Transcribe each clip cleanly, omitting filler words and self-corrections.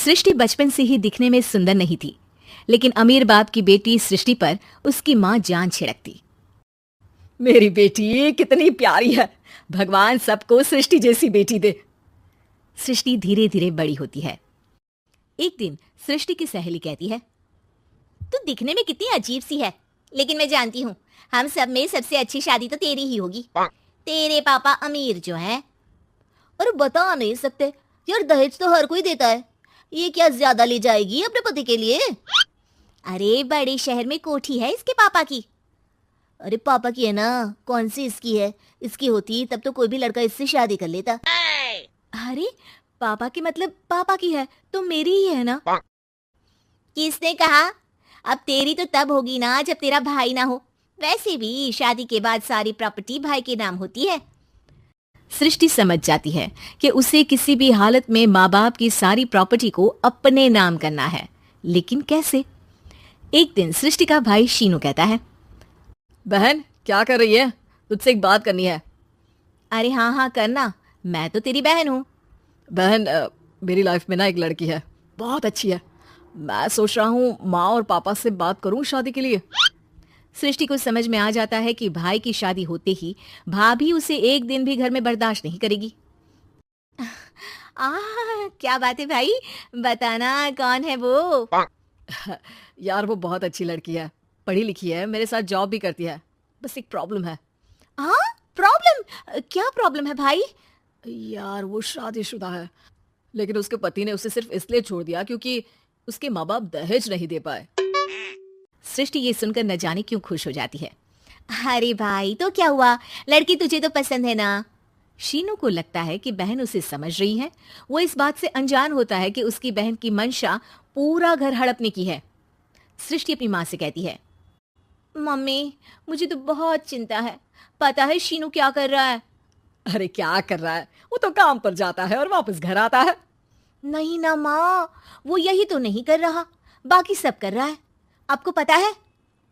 सृष्टि बचपन से ही दिखने में सुंदर नहीं थी, लेकिन अमीर बाप की बेटी सृष्टि पर उसकी माँ जान छिड़कती। मेरी बेटी कितनी प्यारी है, भगवान सबको सृष्टि जैसी बेटी दे। सृष्टि धीरे धीरे बड़ी होती है। एक दिन सृष्टि की सहेली कहती है, तू दिखने में कितनी अजीब सी है, लेकिन मैं जानती हूँ हम सब में सबसे अच्छी शादी तो तेरी ही होगी। तेरे पापा अमीर जो हैं। और बता नहीं सकते यार, दहेज तो हर कोई देता है, ये क्या ज्यादा ले जाएगी अपने पति के लिए? अरे बड़े शहर में कोठी है इसके पापा की। अरे पापा की है ना, कौन सी इसकी है? इसकी होती तब तो कोई भी लड़का इससे शादी कर लेता। अरे पापा की मतलब पापा की है तो मेरी ही है ना? किसने कहा? अब तेरी तो तब होगी ना जब तेरा भाई ना हो। वैसे भी शादी के बाद सारी प्रॉपर्टी भाई के नाम होती है। सृष्टि समझ जाती है कि उसे किसी भी हालत में माँ बाप की सारी प्रॉपर्टी को अपने नाम करना है, लेकिन कैसे? एक दिन सृष्टि का भाई शीनू कहता है, बहन क्या कर रही है? तुझसे एक बात करनी है। अरे हाँ हाँ करना, मैं तो तेरी बहन हूँ। बहन मेरी लाइफ में ना एक लड़की है, बहुत अच्छी है। मैं सोच रहा हूँ माँ और पापा से बात करूँ शादी के लिए। सृष्टि को समझ में आ जाता है कि भाई की शादी होते ही भाभी उसे एक दिन भी घर में बर्दाश्त नहीं करेगी। क्या बात है भाई, बताना कौन है वो? यार वो बहुत अच्छी लड़की है, पढ़ी लिखी है, मेरे साथ जॉब भी करती है। बस एक प्रॉब्लम है। हाँ प्रॉब्लम? क्या प्रॉब्लम है भाई? यार वो शादीशुदा है, लेकिन उसके पति ने उसे सिर्फ इसलिए छोड़ दिया क्योंकि उसके माँ बाप दहेज नहीं दे पाए। सृष्टि ये सुनकर न जाने क्यों खुश हो जाती है। अरे भाई तो क्या हुआ, लड़की तुझे तो पसंद है ना? शीनू को लगता है कि बहन उसे समझ रही है। वो इस बात से अनजान होता है कि उसकी बहन की मंशा पूरा घर हड़पने की है। सृष्टि अपनी माँ से कहती है, मम्मी मुझे तो बहुत चिंता है, पता है शीनू क्या कर रहा है? अरे क्या कर रहा है, वो तो काम पर जाता है और वापस घर आता है। नहीं ना माँ, वो यही तो नहीं कर रहा, बाकी सब कर रहा है। आपको पता है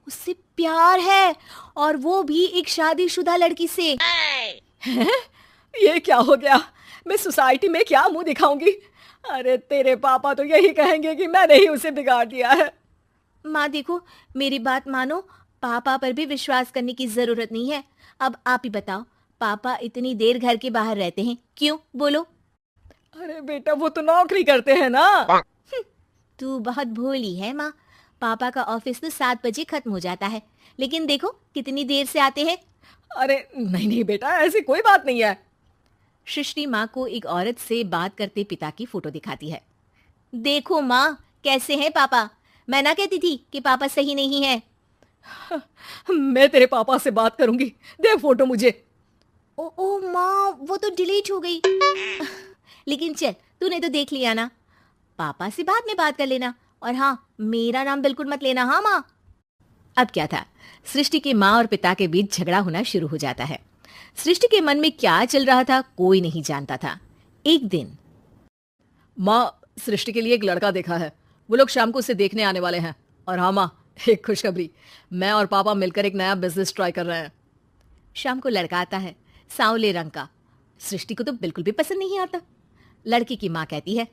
उससे प्यार है, और वो भी एक शादीशुदा लड़की से। ये क्या हो गया? मैं सोसाइटी में क्या मुंह दिखाऊंगी? अरे तेरे पापा तो यही कहेंगे कि मैंने ही उसे बिगाड़ दिया है। माँ देखो, मेरी बात मानो, पापा पर भी विश्वास करने की जरूरत नहीं है। अब आप ही बताओ, पापा इतनी देर घर के बाहर रहते हैं क्यों, बोलो? अरे बेटा वो तो नौकरी करते हैं ना। तू बहुत भोली है माँ, पापा का ऑफिस तो 7 बजे खत्म हो जाता है, लेकिन देखो कितनी देर से आते हैं। अरे नहीं नहीं बेटा, ऐसी कोई बात नहीं है। सृष्टि माँ को एक औरत से बात करते पिता की फोटो दिखाती है। देखो माँ कैसे हैं पापा, मैं ना कहती थी कि पापा सही नहीं है। मैं तेरे पापा से बात करूंगी, दे फोटो मुझे। ओ माँ वो तो डिलीट हो गई। लेकिन चल, तूने तो देख लिया ना, पापा से बाद में बात कर लेना, और हाँ मेरा नाम बिल्कुल मत लेना। हाँ माँ। अब क्या था, सृष्टि के माँ और पिता के बीच झगड़ा होना शुरू हो जाता है। सृष्टि के मन में क्या चल रहा था कोई नहीं जानता था। एक दिन, माँ सृष्टि के लिए एक लड़का देखा है, वो लोग शाम को उसे देखने आने वाले हैं। और हाँ माँ, एक खुशखबरी, मैं और पापा मिलकर एक नया बिजनेस ट्राई कर रहे हैं। शाम को लड़का आता है, सांवले रंग का। सृष्टि को तो बिल्कुल भी पसंद नहीं आता। लड़की की माँ कहती है,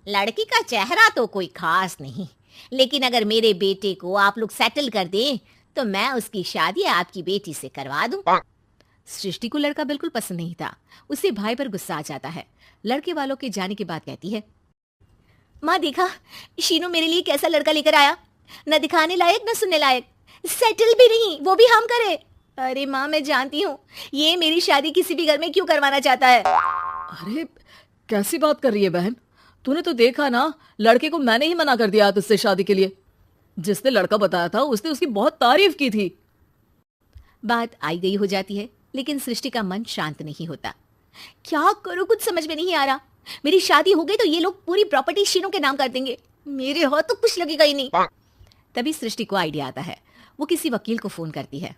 लड़की का चेहरा तो कोई खास नहीं, लेकिन अगर मेरे बेटे को आप लोग सेटल कर दें तो मैं उसकी शादी आपकी बेटी से करवा दूं। सृष्टि को लड़का बिल्कुल पसंद नहीं था। उसे भाई पर गुस्सा आ जाता है। लड़के वालों के जाने के बाद कहती है, माँ देखा शीनू मेरे लिए कैसा लड़का लेकर आया, न दिखाने लायक न सुनने लायक, सेटल भी नहीं, वो भी हम करे। अरे माँ मैं जानती हूँ ये मेरी शादी किसी भी घर में क्यों करवाना चाहता है। अरे कैसी बात कर रही है बहन, तूने तो देखा ना, लड़के को मैंने ही मना कर दिया तुझसे शादी के लिए। जिसने लड़का बताया था उसने उसकी बहुत तारीफ की थी। बात आई गई हो जाती है, लेकिन सृष्टि का मन शांत नहीं होता। क्या करूं, कुछ समझ में नहीं आ रहा। मेरी शादी हो गई तो ये लोग पूरी प्रॉपर्टी शीनू के नाम कर देंगे, मेरे हाथ तो कुछ लगेगा ही नहीं। तभी सृष्टि को आइडिया आता है। वो किसी वकील को फोन करती है।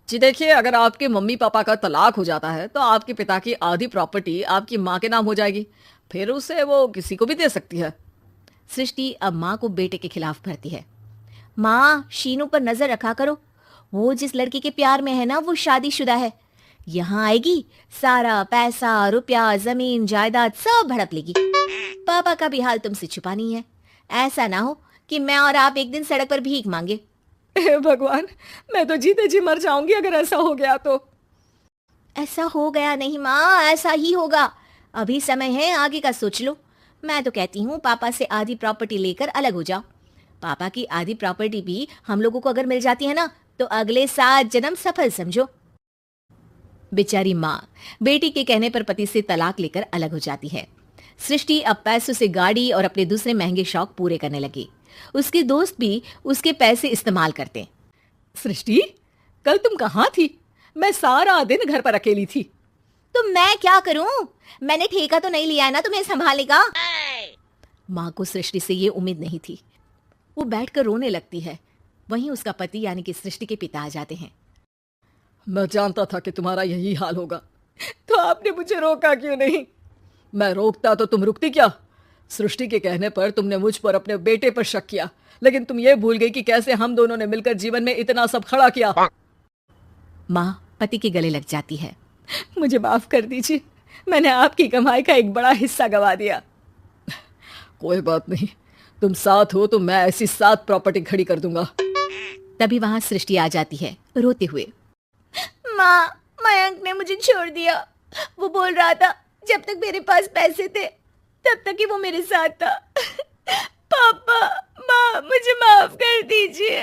जी देखिए, अगर आपके मम्मी पापा का तलाक हो जाता है तो आपके पिता की आधी प्रॉपर्टी आपकी माँ के नाम हो जाएगी, फिर उसे वो किसी को भी दे सकती है। सृष्टि अब माँ को बेटे के खिलाफ भरती है। माँ शीनू पर नजर रखा करो, वो जिस लड़की के प्यार में है ना वो शादीशुदा है, यहाँ आएगी, सारा पैसा, रुपया, जमीन, जायदाद सब भड़प लेगी। पापा का भी हाल तुमसे छुपा नहीं है। ऐसा ना हो कि मैं और आप एक दिन सड़क पर भीख मांगे। हे भगवान, मैं तो जीते जी मर जाऊंगी अगर ऐसा हो गया तो। ऐसा हो गया नहीं माँ, ऐसा ही होगा। अभी समय है, आगे का सोच लो। मैं तो कहती हूँ पापा से आधी प्रॉपर्टी लेकर अलग हो जाओ। पापा की आधी प्रॉपर्टी भी हम लोगों को अगर मिल जाती है ना, तो अगले 7 जन्म सफल समझो। बेचारी माँ बेटी के कहने पर पति से तलाक लेकर अलग हो जाती है। सृष्टि अब पैसों से गाड़ी और अपने दूसरे महंगे शौक पूरे करने लगी। उसके दोस्त भी उसके पैसे इस्तेमाल करते। सृष्टि, कल तुम कहाँ थी? मैं सारा दिन घर पर अकेली थी। तो मैं क्या करूं? मैंने ठेका तो नहीं लिया है ना तुम्हें संभालने का। माँ को सृष्टि से ये उम्मीद नहीं थी। वो बैठकर रोने लगती है। वहीं उसका पति यानी कि सृष्टि के पिता आ जाते हैं। मैं जानता था कि तुम्हारा यही हाल होगा, तो आपने मुझे रोका क्यों नहीं? मैं रोकता तो तुम रुकती क्या? सृष्टि के कहने पर तुमने मुझ पर, अपने बेटे पर शक किया, लेकिन तुम ये भूल गई कि कैसे हम दोनों ने मिलकर जीवन में इतना सब खड़ा किया। माँ पति के गले लग जाती है। मुझे माफ कर दीजिए, मैंने आपकी कमाई का एक बड़ा हिस्सा गवा दिया। कोई बात नहीं, तुम साथ हो तो मैं ऐसी 7 प्रॉपर्टी खड़ी कर दूंगा। तभी वहां सृष्टि आ जाती है रोते हुए। माँ, मयंक ने मुझे छोड़ दिया। वो बोल रहा था जब तक मेरे पास पैसे थे तब तक ही वो मेरे साथ था। पापा, माँ, मुझे माफ कर दीजिए।